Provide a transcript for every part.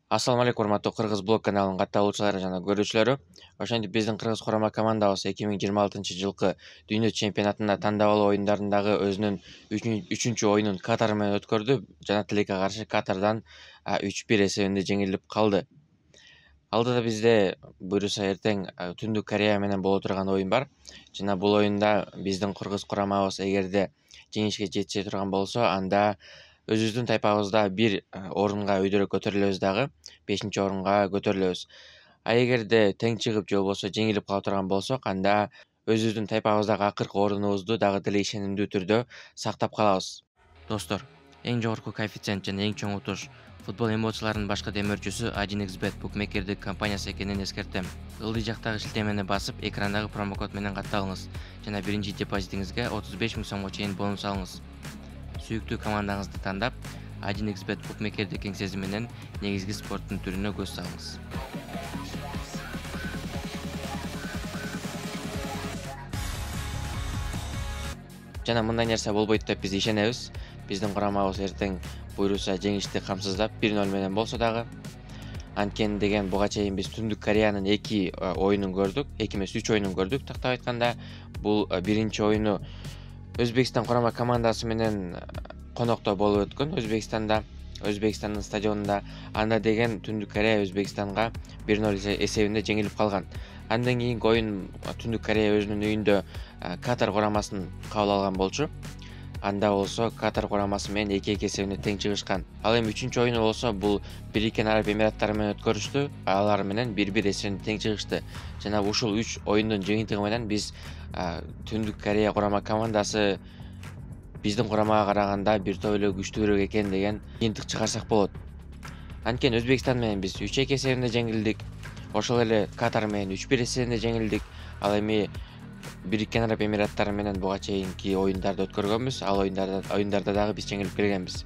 Assalamu алейкум, урматтуу Кыргыз блог каналынын катталуучулары жана көрүүчүлөрү. Ошентип биздин Кыргыз курама командабыз 2026-жылкы дүйнө чемпионатына тандап алуу оюндарындагы өзүнүн 3-чү оюнун Катар менен өткөрдү жана тилекке каршы Катардан 3-1 эсебинде жеңилип калды. Алдыда бизде буюрса эртең Түндүк Корея менен боло турган оюн бар жана бул оюнда биздин Кыргыз курамабыз эгерде жеңишке жетише турган болсо, анда өзүбүздүн тайпабызда бир орунга өйдөрөөк көтөрүлөбүз дагы, 5-орунга көтөрүлөбүз. Эгерде тең чыгып же болбосо жеңилип кала турган болсок, анда өзүбүздүн тайпабыздагы акыркы орунубузду дагы деле ишенимдүү түрдө сактап калабыз. Достор, эң жогорку коэффициент жана эң чоң утуш футбол эмоцияларынын башкы демөөрчүсү 1xbet букмекердик компаниясы экенин эскертем. Ылдый жактагы шилтемени басып, экрандагы промокод менен катталыңыз жана биринчи депозитиңизге 35 000 сомго чейин бонус алыңыз. Сүйүктүү командаңызды тандап, 1xbet букмекердик кеңсеси менен негизги спорттун түрүнө көз салыңыз. Жана мындай нерсе болбойт деп биз ишенебиз. Биздин курамабыз эртең буйруса жеңишти камсыздап 1-0 менен болсо дагы. Анткени деген буга чейин биз Түндүк Кореянын 2 оюнун көрдүк, 2 эмес 3 оюнун көрдүк. Тактап айтканда, бул биринчи оюну Өзбекстан курама командасы менен конокто болуп өткөн. Өзбекстандын стадионунда. Анда деген Түндүк Корея Өзбекстанга 1-0 эсебинде жеңилип калган. Андан кийинки оюн Түндүк Корея өзүнүн үйүндө Катар курамасын кабыл алган болчу. Анда болсо Катар курамасы менен 2-2 эсебинде тең чыгышкан. Ал эми 3-чү оюну болсо бул Бириккен Араб Эмираттары менен өткөрүштү. Алар менен 1-1 эсебинде тең чыгышты. Жана ушул 3 оюндун жыйынтыгы менен биз Түндүк Корея курама командасы биздин курамага караганда бир топ эле күчтүүрөөк экен деген жыйынтык чыгарсак болот. Анткени Өзбекстан менен биз 3-2 эсебинде жеңилдик. Ошол эле Катар менен 3-1 эсебинде жеңилдик. Ал эми Бириккен Араб Эмираттары менен буга чейинки оюндарды өткөргөнбүз. Ал оюндарда дагы биз жеңилип келгенбиз.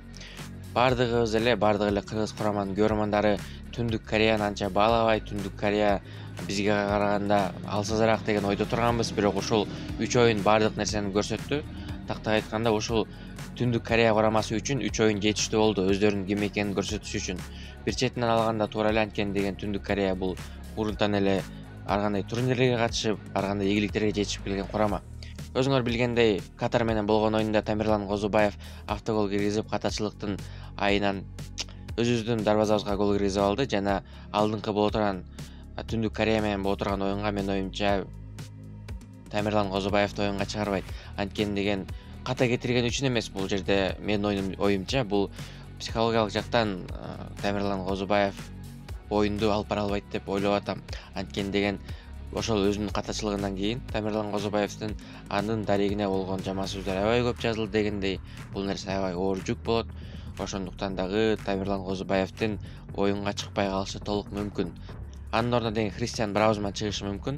Бардыгыбыз эле Кыргыз кураманын көрөрмандары Түндүк Кореяны анча баалабайт. Түндүк Корея бизге караганда алсызыраак деген ойдо турганбыз, бирок ушул 3 оюн бардык нерсени көрсөттү. Тактап айтканда, ушул Түндүк Корея курамасы үчүн 3 оюн жетиштүү болду, өздөрүнүн ким экенин көрсөтүш үчүн. Бир четинен алганда туура эле анткени деген Түндүк Корея бул мурунтан эле ар кандай турнирлерге катышып, ар кандай ийгиликтерге жетишип келген курама. Өзүңөр билгендей, Катар менен болгон оюнда Тамерлан Козубаев автогол киргизип, катачылыктын айынан өзүбүздүн дарбазабызга гол киргизип алды жана алдыңкы боло турган Түндүк Корея менен боло турган оюнга менин оюмча Тамерлан Козубаевди оюнга чыгарбайт. Анткени деген ката кетирген үчүн эмес, бул жерде менин оюмча бул психологиялык жактан Тамерлан Козубаев оюнду алып бара албайт деп ойлоп атам. Анткени деген ошол өзүнүн катачылыгынан кийин Тамерлан Козубаевдин анын дарегине болгон жаман сөздөр аябай көп жазылды дегендей, бул нерсе аябай оор жүк болот. Ошондуктан дагы Тамерлан Козубаевдин оюнга чыкпай калышы толук мүмкүн. Анын ордуна деген Кристиан Браузман чыгышы мүмкүн.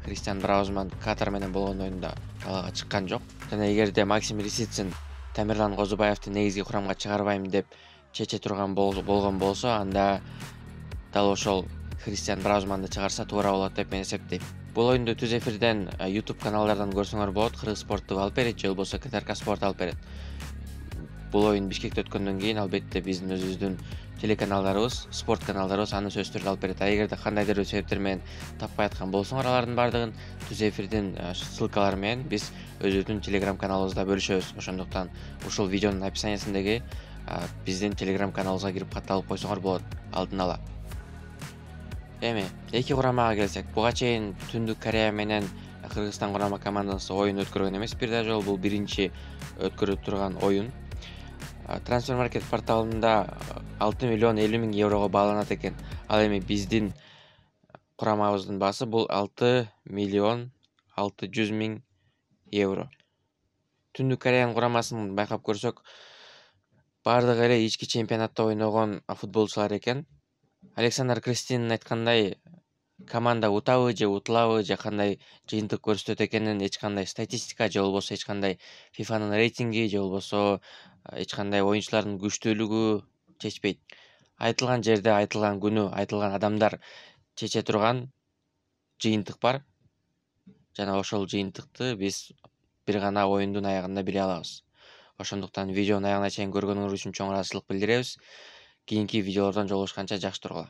Кристиан Браузман Катар менен болгон оюнда талаага чыккан жок. Жана эгерде Максим Лисицин Тамерлан Козубаевди негизги курамга чыгарбайм деп чече турган болгон болсо, анда дал ошол Кристиан Браузманды чыгарса туура болот деп мен эсептейм. Бул оюнду түз эфирден YouTube каналдардан көрсөңөр болот. Кыргыз спортту алып берет же болбосо КТРК спорт алып берет. Бул оюн Бишкекте өткөндөн кийин албетте биздин өзүбүздүн телеканалдарыбыз, спорт каналдарыбыз аны сөзсүз түрдө алып берет. Эгерде кандайдыр бир себептер менен таппай аткан болсоңор алардын бардыгын түз эфирдин ссылкалары менен биз өзүбүздүн телеграм каналыбызда бөлүшөбүз. Ошондуктан ушул видеонун описаниясындагы биздин телеграм каналыбызга кирип катталып койсоңор болот алдын ала. Эми эки курамага келсек, буга чейин Түндүк Корея менен Кыргызстан курама командасы оюн өткөргөн эмес. Бир да жолу бул биринчи өткөрүлүп турган оюн. Трансфермаркет порталында 6 миллион 50 миң еврого бааланат экен. Ал эми биздин курамабыздын баасы бул 6 миллион 600 миң евро. Түндүк Кореянын курамасын байкап көрсөк, бардыгы эле ички чемпионатта ойногон футболчулар экен. Александр Кристинин айткандай, команда утабы же утулабы же кандай жыйынтык көрсөтөт экенин эч кандай статистика же болбосо эч кандай FIFAнын рейтинги же болбосо эч кандай оюнчулардын күчтүүлүгү чечпейт. Айтылган жерде, айтылган күнү, айтылган адамдар чече турган жыйынтык бар. Жана ошол жыйынтыкты биз бир гана оюндун аягында биле алабыз. Ошондуктан видеонун аягына чейин көргөнүңөр үчүн чоң ыраазычылык билдиребиз. Кийинки видеолордон жолугушканча жакшы тургула.